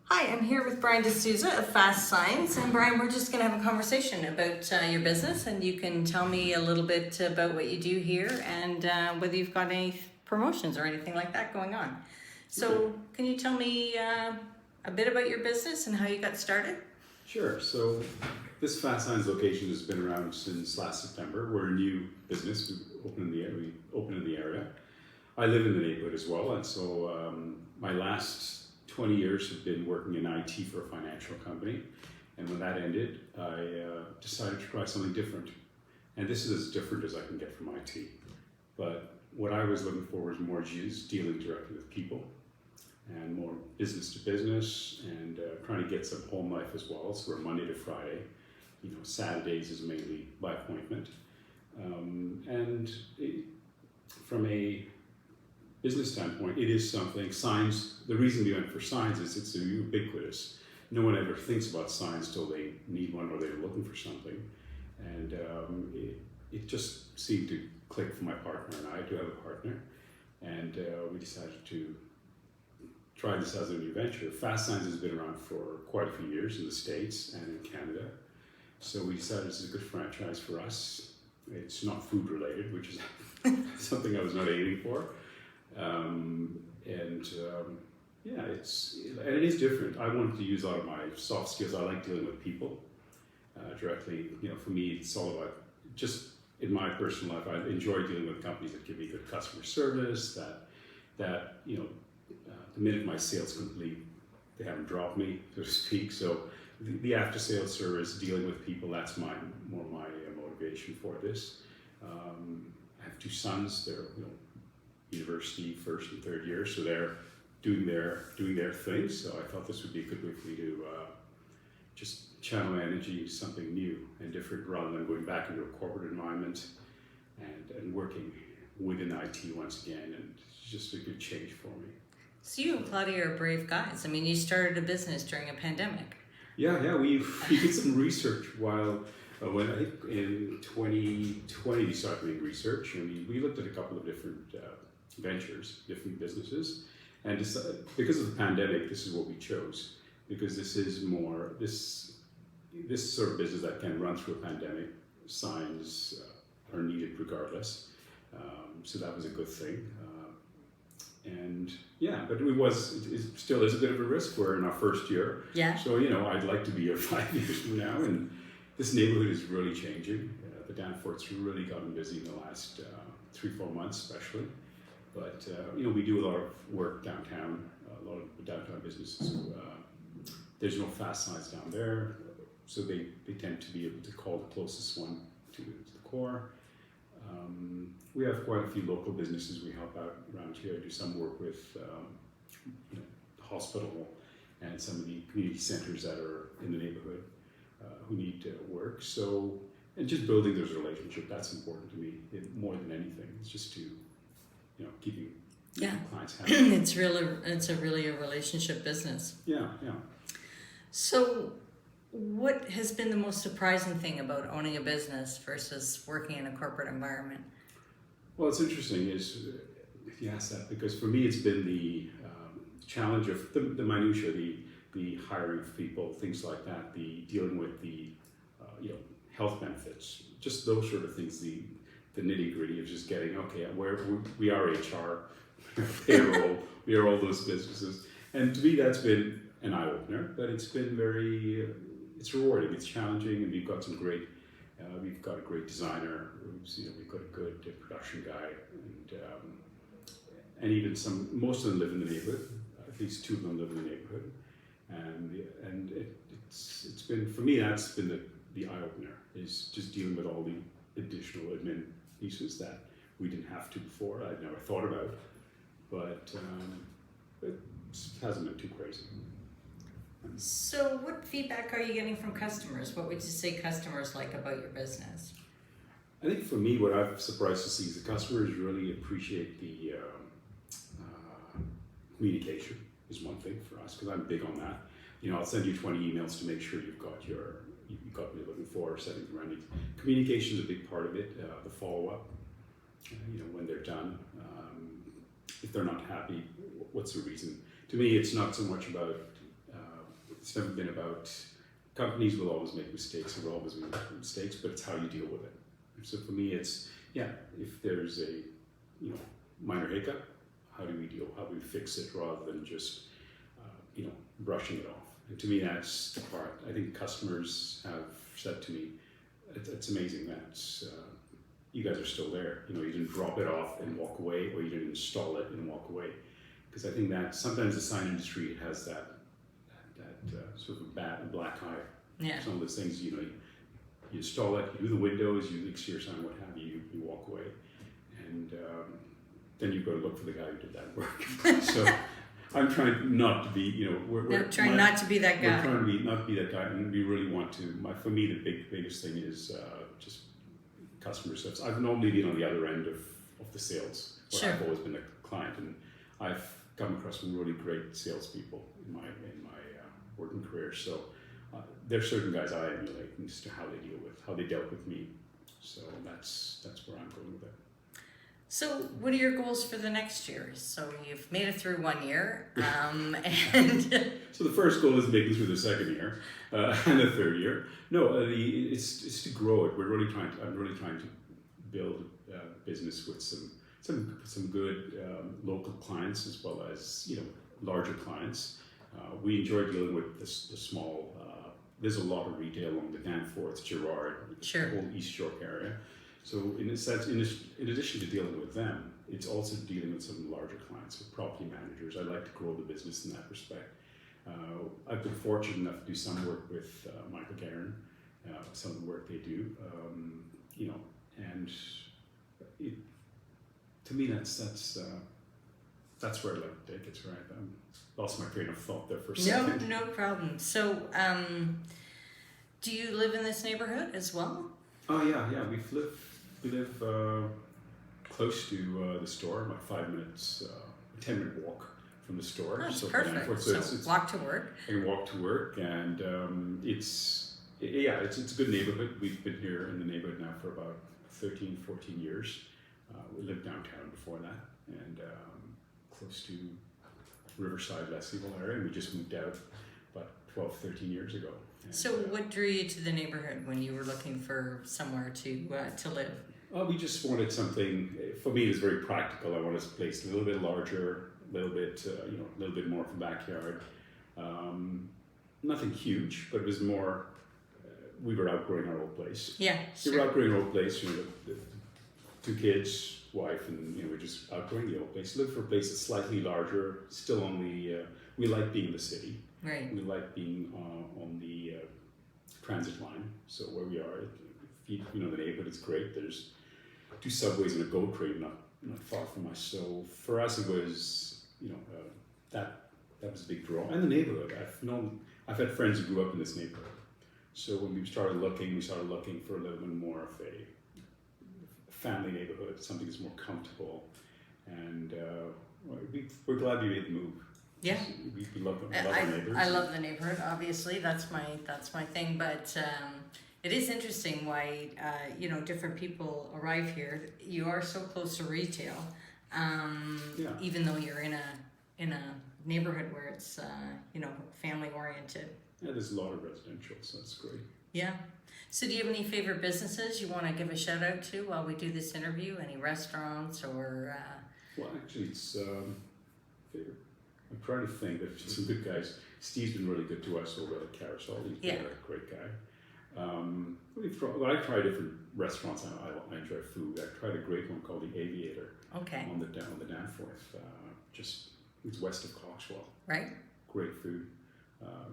Hi, I'm here with Brian D'Souza of Fast Signs, and Brian, we're just going to have a conversation about your business, and you can tell me a little bit about what you do here and whether you've got any promotions or anything like that going on. So, can you tell me a bit about your business and how you got started? Sure. So this Fast Signs location has been around since last September. We're a new business. We opened in the area. I live in the neighborhood as well, and so my last 20 years have been working in IT for a financial company. And when that ended, I decided to try something different. And this is as different as I can get from IT. But what I was looking for was more dealing directly with people and more business to business and trying to get some home life as well. So we're Monday to Friday. Saturdays is mainly by appointment. From a business standpoint, it is something. Signs, the reason we went for signs is it's ubiquitous. No one ever thinks about signs till they need one or they're looking for something. And it just seemed to click for my partner and I do have a partner. And we decided to try this as a new venture. Fast Signs has been around for quite a few years in the States and in Canada. So we decided this is a good franchise for us. It's not food related, which is something I was not aiming for. It is different. I wanted to use a lot of my soft skills. I like dealing with people directly. For me, it's all about just in my personal life. I enjoy dealing with companies that give me good customer service. The minute my sales complete, they haven't dropped me, so to speak. So the after sales service, dealing with people, that's more my motivation for this. I have two sons. They're university first and third year, so they're doing their thing. So I thought this would be a good way for me to just channel my energy into something new and different, rather than going back into a corporate environment and working within IT once again. And it's just a good change for me. So you and Claudia are brave guys. I mean, you started a business during a pandemic. Yeah, we did some research when I think in 2020 we started doing research, and we looked at a couple of different ventures, different businesses, and because of the pandemic, this is what we chose, because this is more this sort of business that can run through a pandemic. Signs are needed regardless, so that was a good thing. But it still is a bit of a risk. We're in our first year, so I'd like to be here 5 years from now, and this neighborhood is really changing. The Danforth's really gotten busy in the last 3-4 months, especially. But we do a lot of work downtown. A lot of downtown businesses. There's no Fast Signs down there, so they tend to be able to call the closest one to the core. We have quite a few local businesses we help out around here. I do some work with the hospital and some of the community centers that are in the neighborhood who need work. So, and just building those relationships, that's important to me more than anything. It's just to keeping clients happy. It's really a relationship business. Yeah. So what has been the most surprising thing about owning a business versus working in a corporate environment? Well, it's interesting is you ask that, because for me it's been the challenge of the minutiae, the hiring of people, things like that, the dealing with the health benefits, just those sort of things, the nitty gritty of just getting, we are HR, payroll, we are all those businesses. And to me, that's been an eye opener, but it's been it's rewarding, it's challenging, and we've got a great designer, we've got a good production guy, and even most of them live in the neighborhood, at least 2 of them live in the neighborhood. And it's been, for me, that's been the eye opener, is just dealing with all the additional admin pieces that we didn't have to before. I'd never thought about, but it hasn't been too crazy. So what feedback are you getting from customers? What would you say customers like about your business? I think for me, what I've surprised to see is the customers really appreciate the communication is one thing for us, because I'm big on that. I'll send you 20 emails to make sure you've got what you're looking for, setting the running. Communication is a big part of it. The follow-up, when they're done. If they're not happy, what's the reason? To me, it's not so much about It's never been about, companies will always make mistakes, there will always be mistakes, but it's how you deal with it. So for me, it's, if there's a, minor hiccup, how do we fix it rather than just, brushing it off. And to me, that's the part. I think customers have said to me, it's amazing that you guys are still there. You didn't drop it off and walk away, or you didn't install it and walk away. Because I think that sometimes the sign industry has that sort of a black eye. Yeah. Some of those things, you install it, you do the windows, you do the exterior sign, what have you, you walk away. And then you've got to look for the guy who did that work. So I'm trying not to be, we're trying not to be that guy. We're trying to not be that guy, and we really want to. For me, the biggest thing is just customer service. I've normally been on the other end of the sales, where Sure. I've always been a client, and I've come across some really great salespeople in my working career. So there are certain guys I emulate as to how they dealt with me. So that's where I'm going with it. So what are your goals for the next year? So you've made it through 1 year, and so the first goal is making through the second year and the third year. No, it's to grow it. I'm really trying to build a business with some good local clients as well as larger clients. We enjoy dealing with the small. There's a lot of retail along the Danforth, Girard, Sure. the whole East York area. So in a sense, in addition to dealing with them, it's also dealing with some larger clients, with property managers. I like to grow the business in that respect. I've been fortunate enough to do some work with Michael Guerin, some of the work they do, and to me that's where I'd like to take it. Right, I lost my train of thought there for a second. No problem. So, do you live in this neighborhood as well? Oh yeah. We live close to the store, about 5 minutes, 10-minute walk from the store. That's so perfect. So it's walk to work. I can walk to work, and it's a good neighborhood. We've been here in the neighborhood now for about 13, 14 years. We lived downtown before that, and close to Riverside, Leslieville area, and we just moved out about 12, 13 years ago. And, so what drew you to the neighborhood when you were looking for somewhere to live? We just wanted something, for me it was very practical. I wanted a place a little bit larger, a little bit more of a backyard. Nothing huge, but it was more, we were outgrowing our old place. Yeah, sure. We were outgrowing our old place, the 2 kids, wife, and we're just outgrowing the old place. Look for a place that's slightly larger, still on the, we like being in the city. Right. We like being on the transit line. So where we are, the neighborhood is great. There's 2 subways and a GO train not far from us. So for us, it was that was a big draw. And the neighborhood. I've had friends who grew up in this neighborhood. So when we started looking for a little bit more of a family neighborhood, something that's more comfortable, and we're glad we made the move. Yeah, we love our neighbors. I love the neighborhood. Obviously, that's my thing. But it is interesting why different people arrive here. You are so close to retail, even though you're in a neighborhood where it's family oriented. Yeah, there's a lot of residential, so that's great. Yeah. So do you have any favorite businesses you want to give a shout out to while we do this interview? Any restaurants or? Well, actually, it's favorite. I'm trying to think. There's some good guys. Steve's been really good to us over at Carousel. He's been a great guy. I try different restaurants. I enjoy food. I tried a great one called the Aviator. Okay. On the Danforth. It's west of Coxwell. Right. Great food,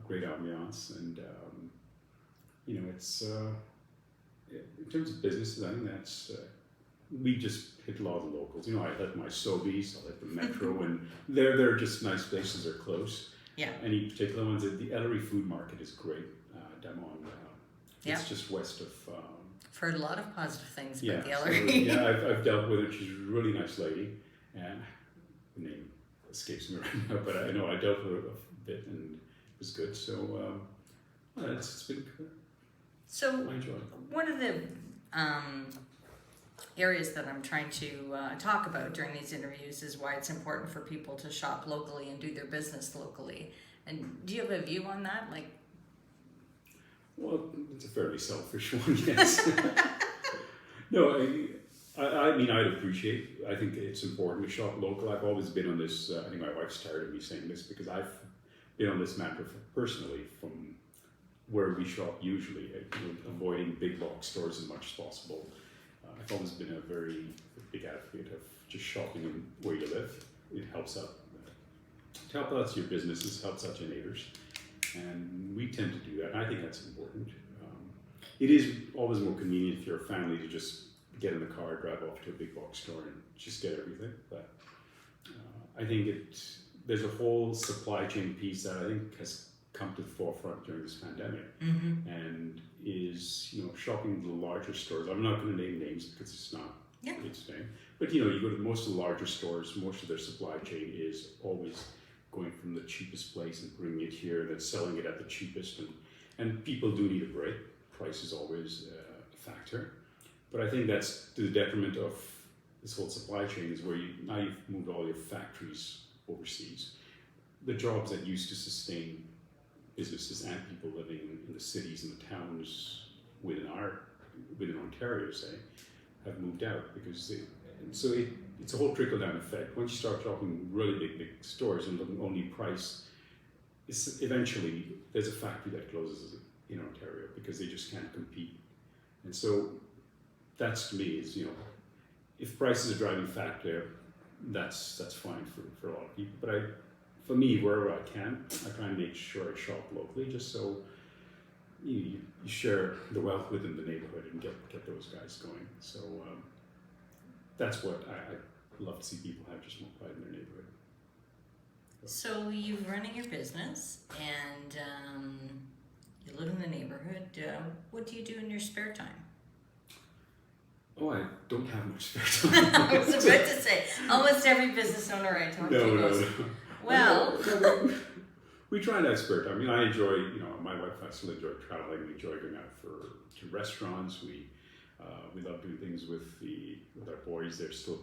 great ambiance, and it's in terms of businesses. I think that's we just hit a lot of the locals. I hit my Sobeys, I hit the Metro, and they're just nice places. They're close. Yeah. Any particular ones? The Ellery Food Market is great. Down on. It's just west of. I've heard a lot of positive things about the Ellery. I've dealt with her. She's a really nice lady, and the name escapes me right now, but I know I dealt with her a bit, and it was good. So it's been good. So I enjoy it. One of the areas that I'm trying to talk about during these interviews is why it's important for people to shop locally and do their business locally. And do you have a view on that? Like, well, it's a fairly selfish one, yes. No, I mean, I'd appreciate, I think it's important to shop local. I've always been on this, I think my wife's tired of me saying this, because I've been on this matter personally from where we shop usually, avoiding big box stores as much as possible. I've always been a very big advocate of just shopping in where you live. It helps out. It helps out your businesses, helps out your neighbors, and we tend to do that. And I think that's important. It is always more convenient if you're a family to just get in the car, drive off to a big box store, and just get everything. But I think there's a whole supply chain piece that I think has come to the forefront during this pandemic, and is shopping the larger stores. I'm not going to name names because it's not its name, but you go to most of the larger stores. Most of their supply chain is always going from the cheapest place and bringing it here, and then selling it at the cheapest. And people do need a break. Price is always a factor, but I think that's to the detriment of this whole supply chain. Is where now you've moved all your factories overseas. The jobs that used to sustain businesses and people living in the cities and the towns within Ontario, say, have moved out because it's a whole trickle down effect. Once you start shopping really big stores and looking only price, eventually there's a factory that closes in Ontario because they just can't compete. And so that's, to me, is if price is a driving factor, that's fine for a lot of people. But for me, wherever I can, I try and make sure I shop locally, just so you share the wealth within the neighborhood and get those guys going. So that's what I love to see people have, just more pride in their neighborhood. So you're running your business and you live in the neighborhood. What do you do in your spare time? Oh, I don't have much spare time. I was about to say, almost every business owner I talk to goes, no. Well, we try and have spare time. I mean, I enjoy, my wife and I still enjoy traveling. We enjoy going out to restaurants. We love doing things with our boys. They still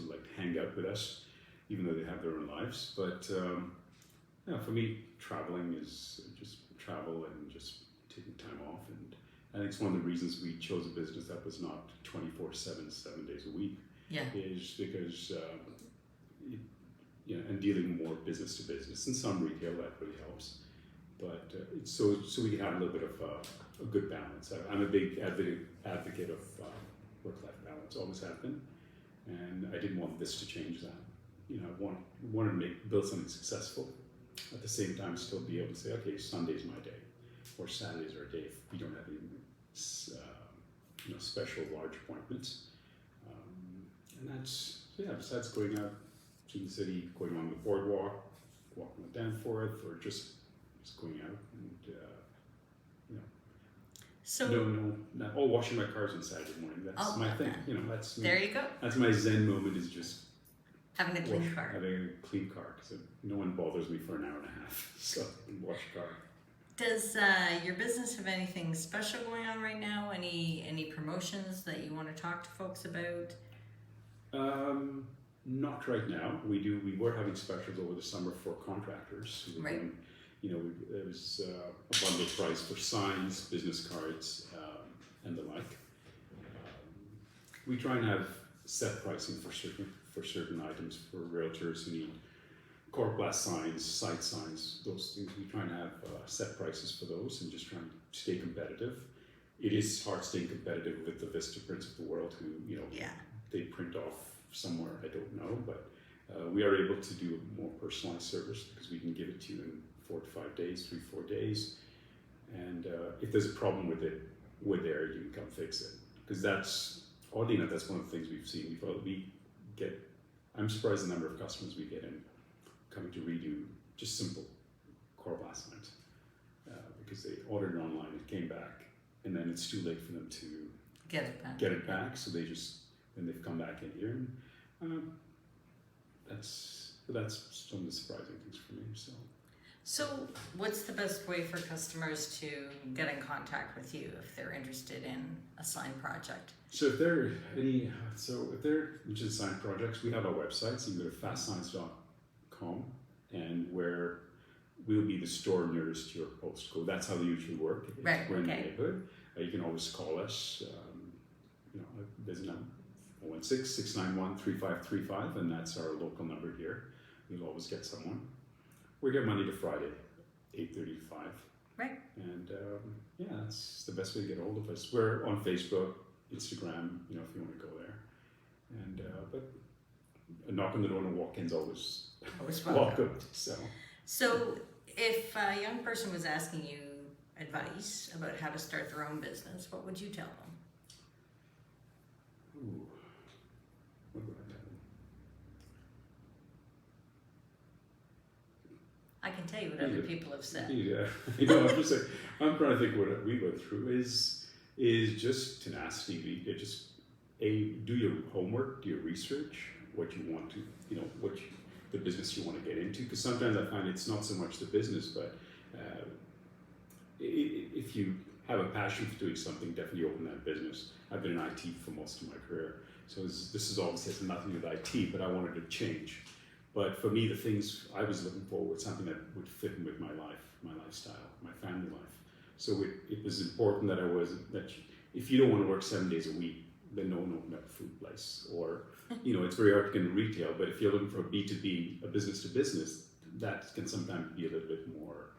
like to hang out with us, even though they have their own lives. But for me, traveling is just travel and just taking time off. And I think it's one of the reasons we chose a business that was not 24/7, 7 days a week. Yeah. Is because and dealing more business to business, and some retail that really helps. But so we can have a little bit of a good balance. I'm a big advocate of work-life balance, always have been, and I didn't want this to change that. I wanted to build something successful. At the same time, still be able to say, okay, Sunday's my day, or Saturdays are a day if we don't have any special large appointments. And that's besides going out to the city, going on the boardwalk, walking on Danforth, or just going out and So washing my cars on Saturday morning. That's my thing. That's there you go. That's my Zen moment, is just having a clean car. Having a clean car, because no one bothers me for an hour and a half. So I can wash a car. Does your business have anything special going on right now? Any promotions that you want to talk to folks about? Not right now. We were having specials over the summer for contractors. Right. There was a bundle price for signs, business cards, and the like. We try and have set pricing for certain items for realtors who need core glass signs, site signs, those things. We try and have set prices for those and just try and stay competitive. It is hard staying competitive with the Vista prints of the world who, they print off somewhere, I don't know, but we are able to do a more personalized service because we can give it to you in 4 to 5 days, 3-4 days. And if there's a problem with it, we're there, you can come fix it. Because oddly enough, that's one of the things we've seen. I'm surprised the number of customers we get in coming to redo just simple core glass signs. Because they ordered it online, it came back, and then it's too late for them to get it back. So then they've come back in here, and that's some of the surprising things for me. So what's the best way for customers to get in contact with you if they're interested in a sign project? So if they're interested in sign projects, we have our website, so you can go to fastsigns.com, and where we'll be the store nearest to your postcode. That's how they usually work. Right, We're in the okay. neighborhood. You can always call us. There's a number, 416-691-3535, and that's our local number here. You'll always get someone. We're here Monday to Friday, 8:30 to 5. Right. And that's the best way to get a hold of us. We're on Facebook, Instagram, if you want to go there. And but a knock on the door and a walk-in's always welcome. So if a young person was asking you advice about how to start their own business, what would you tell them? Ooh, what would I tell them? I can tell you what other people have said. Yeah, I'm trying to think what we went through is just tenacity. Just do your homework, do your research, what you want to, the business you want to get into. Because sometimes I find it's not so much the business, but if you have a passion for doing something, definitely open that business. I've been in IT for most of my career, so this is obviously has nothing to do with IT, but I wanted to change. But for me, the things I was looking for were something that would fit in with my life, my lifestyle, my family life. So it was important that if you don't want to work 7 days a week, then no one open up a food place. Or, it's very hard to get into retail, but if you're looking for a B2B, a business to business, that can sometimes be a little bit more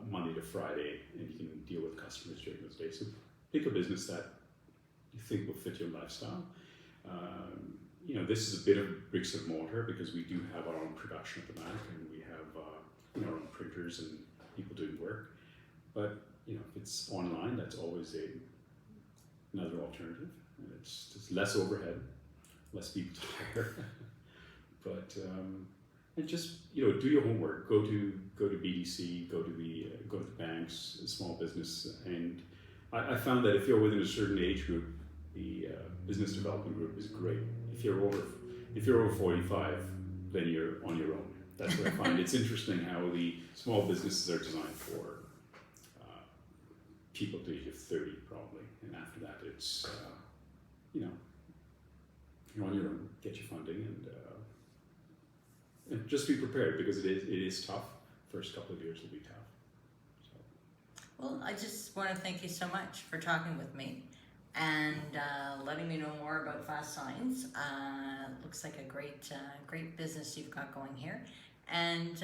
Monday to Friday, and you can deal with customers during those days. So pick a business that you think will fit your lifestyle. This is a bit of bricks and mortar because we do have our own production at the back, and we have our own printers and people doing work. But if it's online, that's always another alternative. And it's just less overhead, less people to hire. But and just do your homework. Go to BDC, go to the banks, small business, and I found that if you're within a certain age group, the business development group is great. If you're over 45, then you're on your own. That's what I find. It's interesting how the small businesses are designed for people to age of 30 probably, and after that it's you're on your own. Get your funding and just be prepared because it is tough. First couple of years will be tough. So. Well, I just want to thank you so much for talking with me and letting me know more about Fast Signs. Looks like a great business you've got going here, and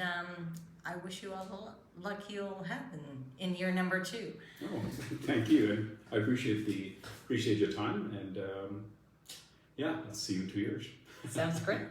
I wish you all the luck you'll have in year number 2. Oh, thank you, and I appreciate your time, and let's see you in 2 years. Sounds great.